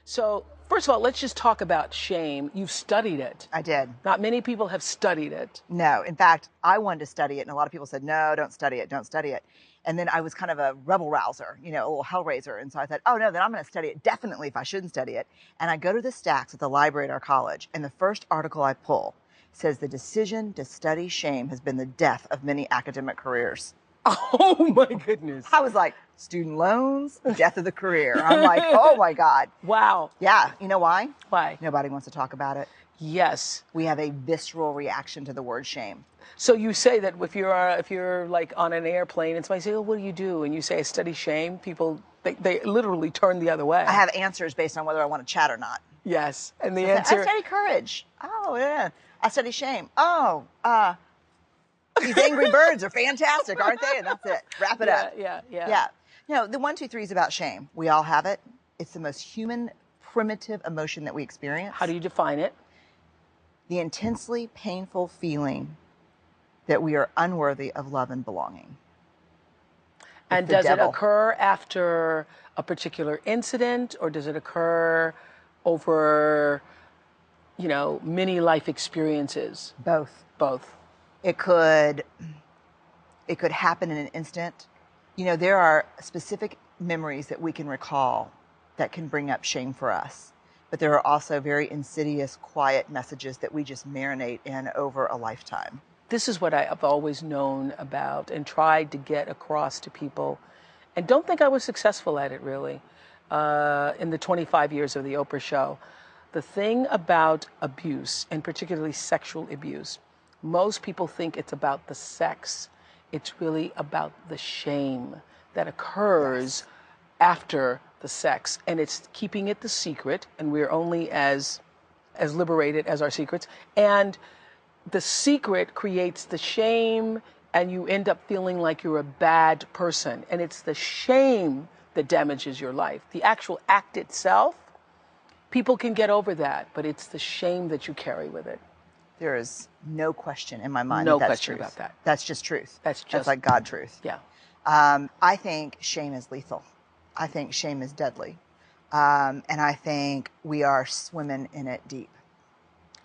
So, first of all, let's just talk about shame. You've studied it. I did. Not many people have studied it. No, in fact, I wanted to study it, and a lot of people said, no, don't study it, don't study it. And then I was kind of a rebel rouser, you know, a little hellraiser. And so I thought, oh, no, then I'm going to study it definitely if I shouldn't study it. And I go to the stacks at the library at our college, and the first article I pull says the decision to study shame has been the death of many academic careers. Oh, my goodness. I was like, student loans, death of the career. I'm like, oh, my God. Wow. Yeah. You know why? Why? Nobody wants to talk about it. Yes. We have a visceral reaction to the word shame. So you say that if you're like on an airplane and somebody says, oh, what do you do? And you say, I study shame, people, they literally turn the other way. I have answers based on whether I want to chat or not. Yes. And the I answer... I study courage. Oh, yeah. I study shame. Oh, these angry birds are fantastic, aren't they? And that's it. Wrap it up. Yeah. No, the 1, 2, 3 is about shame. We all have it. It's the most human, primitive emotion that we experience. How do you define it? The intensely painful feeling that we are unworthy of love and belonging. And does it occur after a particular incident, or does it occur over, you know, many life experiences? Both. Both. It could happen in an instant. You know, there are specific memories that we can recall that can bring up shame for us. But there are also very insidious, quiet messages that we just marinate in over a lifetime. This is what I've always known about and tried to get across to people. And don't think I was successful at it, really, in the 25 years of the Oprah show. The thing about abuse, and particularly sexual abuse, most people think it's about the sex. It's really about the shame that occurs after the sex. And it's keeping it the secret, and we're only as liberated as our secrets. And the secret creates the shame, and you end up feeling like you're a bad person. And it's the shame that damages your life. The actual act itself, people can get over that, but it's the shame that you carry with it. There is no question in my mind no that's question truth. about that. That's just truth. That's like God truth. Yeah. I think shame is lethal. I think shame is deadly. And I think we are swimming in it deep.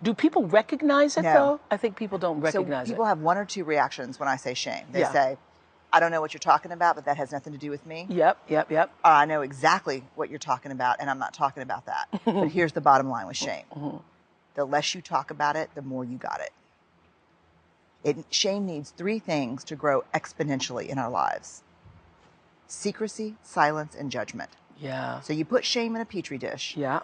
Do people recognize it, No. though? I think people don't recognize So people it. have 1 or 2 reactions when I say shame. They say, I don't know what you're talking about, but that has nothing to do with me. Yep. I know exactly what you're talking about, and I'm not talking about that. But here's the bottom line with shame. The less you talk about it, the more you got it. Shame needs 3 things to grow exponentially in our lives: secrecy, silence, and judgment. Yeah. So you put shame in a petri dish. Yeah.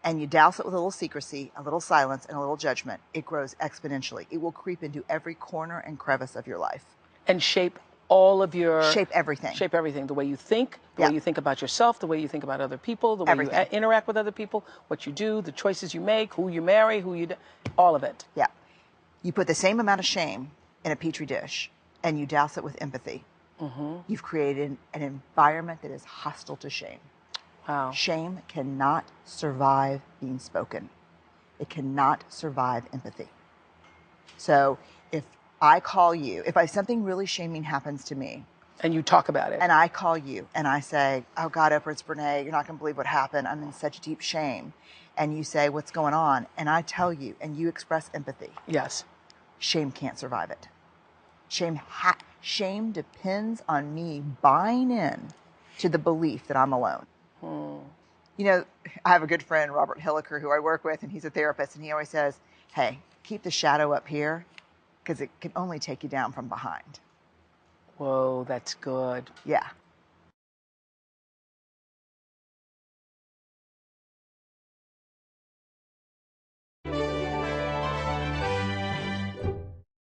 And you douse it with a little secrecy, a little silence, and a little judgment. It grows exponentially. It will creep into every corner and crevice of your life. And shape all of your... Shape everything. Shape everything. The way you think, the way you think about yourself, the way you think about other people, the way you interact with other people, what you do, the choices you make, who you marry, all of it. Yeah. You put the same amount of shame in a petri dish, and you douse it with empathy. You've created an environment that is hostile to shame. Wow. Shame cannot survive being spoken. It cannot survive empathy. So if something really shaming happens to me, and you talk about it, and I call you and I say, oh God, Oprah, it's Brené, you're not going to believe what happened. I'm in such deep shame. And you say, what's going on? And I tell you, and you express empathy. Yes. Shame Can't survive it. Shame depends on me buying in to the belief that I'm alone. You know, I have a good friend, Robert Hilliker, who I work with, and he's a therapist, and he always says, hey, keep the shadow up here, because it can only take you down from behind. Whoa, that's good. Yeah.